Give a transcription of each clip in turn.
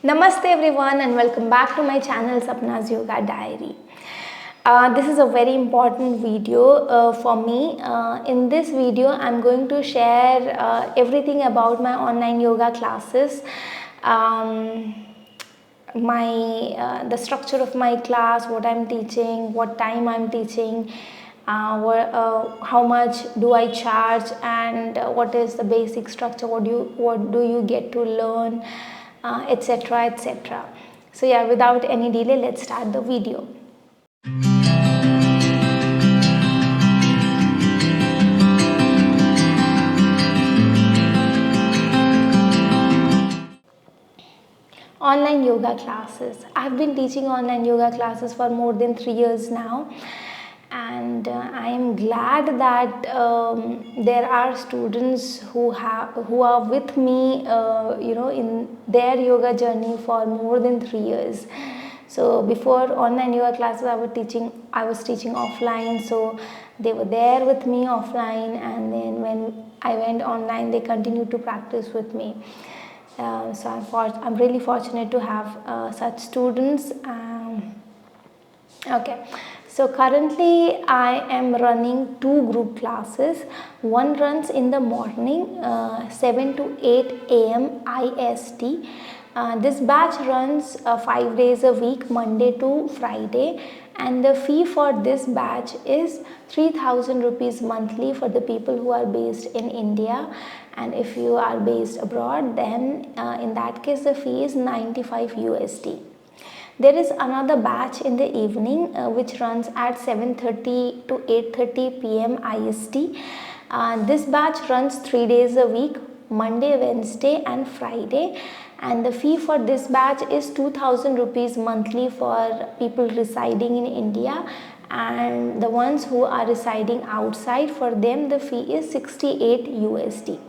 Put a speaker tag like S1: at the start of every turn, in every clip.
S1: Namaste everyone and welcome back to my channel Sapna's Yoga Diary. This is a very important video for me. In this video I'm going to share everything about my online yoga classes, the structure of my class, what I'm teaching, what time I'm teaching, how much do I charge, and what is the basic structure, what do you get to learn, etc, etc. So yeah, without any delay, let's start the video. Online yoga classes. I've been teaching online yoga classes for more than 3 years now, and I am glad that there are students who are with me in their yoga journey for more than 3 years. So before online yoga classes I was teaching offline, so they were there with me offline, and then when I went online they continued to practice with me. So I'm really fortunate to have such students. Okay, so currently I am running 2 group classes. One runs in the morning, 7 to 8 a.m. IST. This batch runs 5 days a week, Monday to Friday, and the fee for this batch is 3,000 rupees monthly for the people who are based in India, and if you are based abroad, then in that case the fee is 95 USD. There is another batch in the evening which runs at 7:30 to 8:30 p.m. IST. This batch runs 3 days a week, Monday, Wednesday and Friday, and the fee for this batch is 2,000 rupees monthly for people residing in India, and the ones who are residing outside, for them the fee is 68 USD.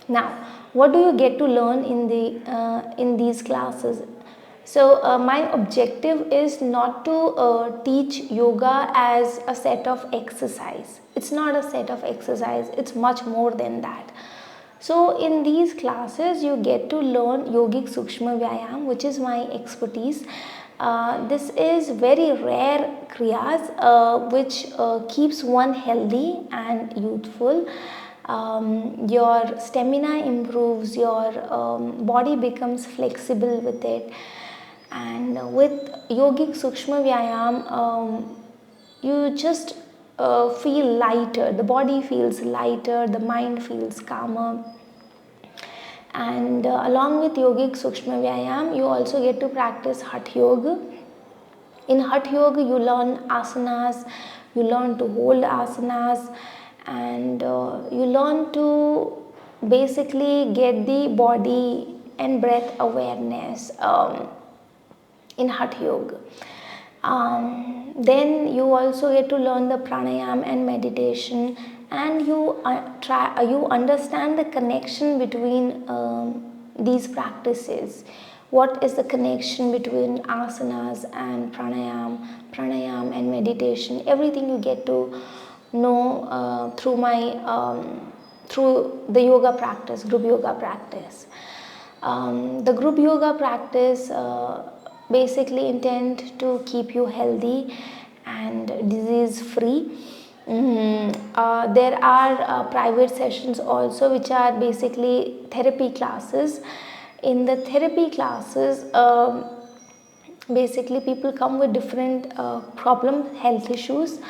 S1: Now, what do you get to learn in these classes? So my objective is not to teach yoga as a set of exercise. It's not a set of exercise, it's much more than that. So in these classes you get to learn yogic Sukshma Vyayam, which is my expertise. This is very rare kriyas which keeps one healthy and youthful. Your stamina improves, your body becomes flexible with it, and with yogic Sukshma Vyayam you just feel lighter, the body feels lighter, the mind feels calmer. And along with yogic Sukshma Vyayam you also get to practice Hatha Yoga. In Hatha Yoga you learn asanas, you learn to hold asanas, and you learn to basically get the body and breath awareness in Hatha Yoga. Then you also get to learn the pranayam and meditation, and you understand the connection between these practices. What is the connection between asanas and pranayam and meditation? Everything you get to know through the yoga practice, group yoga practice. The group yoga practice basically intend to keep you healthy and disease free. There are private sessions also, which are basically therapy classes. In the therapy classes basically people come with different health issues.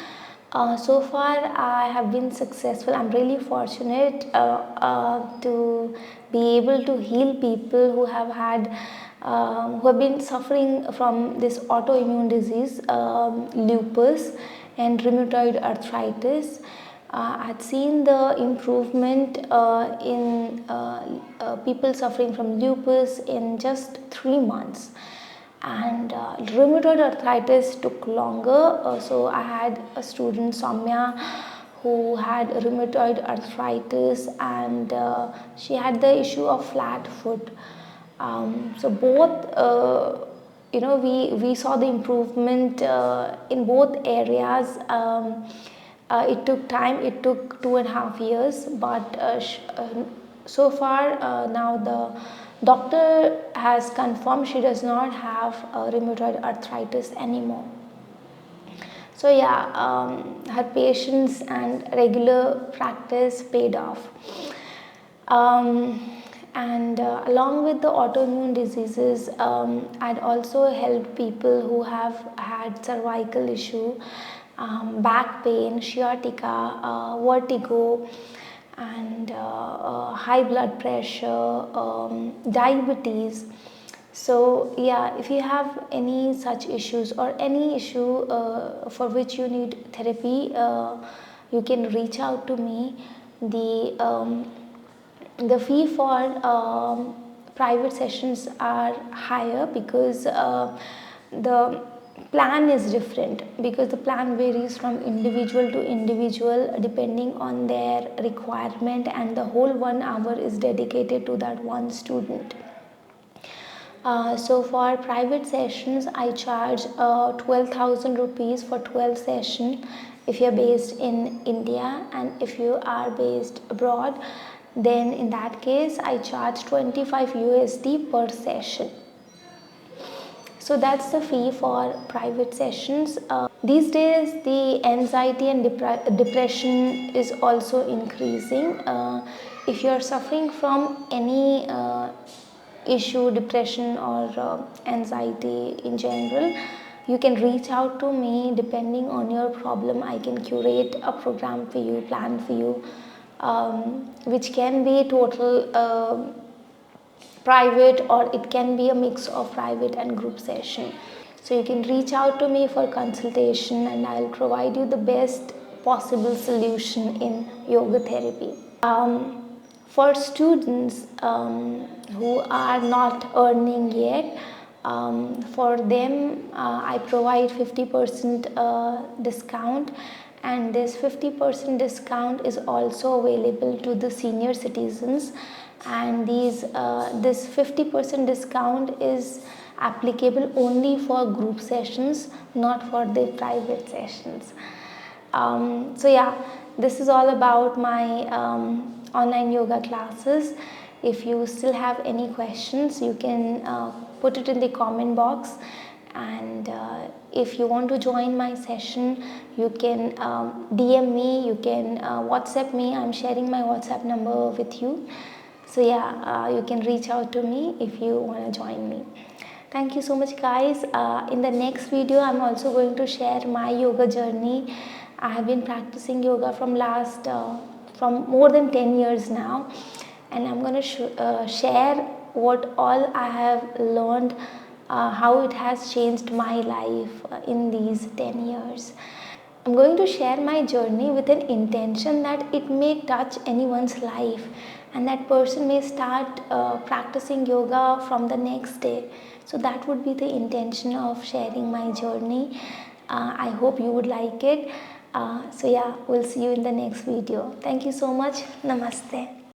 S1: So far I have been successful. I'm really fortunate to be able to heal people who have been suffering from this autoimmune disease, lupus and rheumatoid arthritis. I've seen the improvement in people suffering from lupus in just 3 months. And rheumatoid arthritis took longer. So I had a student, Soumya, who had rheumatoid arthritis, and she had the issue of flat foot. So both we saw the improvement in both areas. It took time, it took 2.5 years, but so far now doctor has confirmed she does not have rheumatoid arthritis anymore. So yeah, her patience and regular practice paid off. And along with the autoimmune diseases, I'd also helped people who have had cervical issue, back pain, sciatica, vertigo, and high blood pressure, diabetes. So yeah, if you have any such issues or any issue for which you need therapy, you can reach out to me. The fee for private sessions are higher because the plan is different, because the plan varies from individual to individual depending on their requirement, and the whole 1 hour is dedicated to that one student. So for private sessions, I charge 12,000 rupees for 12 sessions if you're based in India, and if you are based abroad, then in that case I charge 25 USD per session. So that's the fee for private sessions. These days the anxiety and depression is also increasing. If you're suffering from any issue, depression or anxiety in general, you can reach out to me. Depending on your problem, I can curate a program for you, plan for you, which can be total private, or it can be a mix of private and group session. So you can reach out to me for consultation and I'll provide you the best possible solution in yoga therapy. For students who are not earning yet, for them I provide 50% discount, and this 50% discount is also available to the senior citizens, and this 50% discount is applicable only for group sessions, not for the private sessions. So yeah, this is all about my online yoga classes. If you still have any questions, you can put it in the comment box, and if you want to join my session, you can DM me, you can WhatsApp me. I'm sharing my WhatsApp number with you. So yeah, you can reach out to me if you want to join me. Thank you so much, guys. In the next video, I'm also going to share my yoga journey. I have been practicing yoga from more than 10 years now, and I'm going to share what all I have learned, how it has changed my life in these 10 years. I'm going to share my journey with an intention that it may touch anyone's life, and that person may start practicing yoga from the next day. So that would be the intention of sharing my journey. I hope you would like it. So yeah, we'll see you in the next video. Thank you so much. Namaste.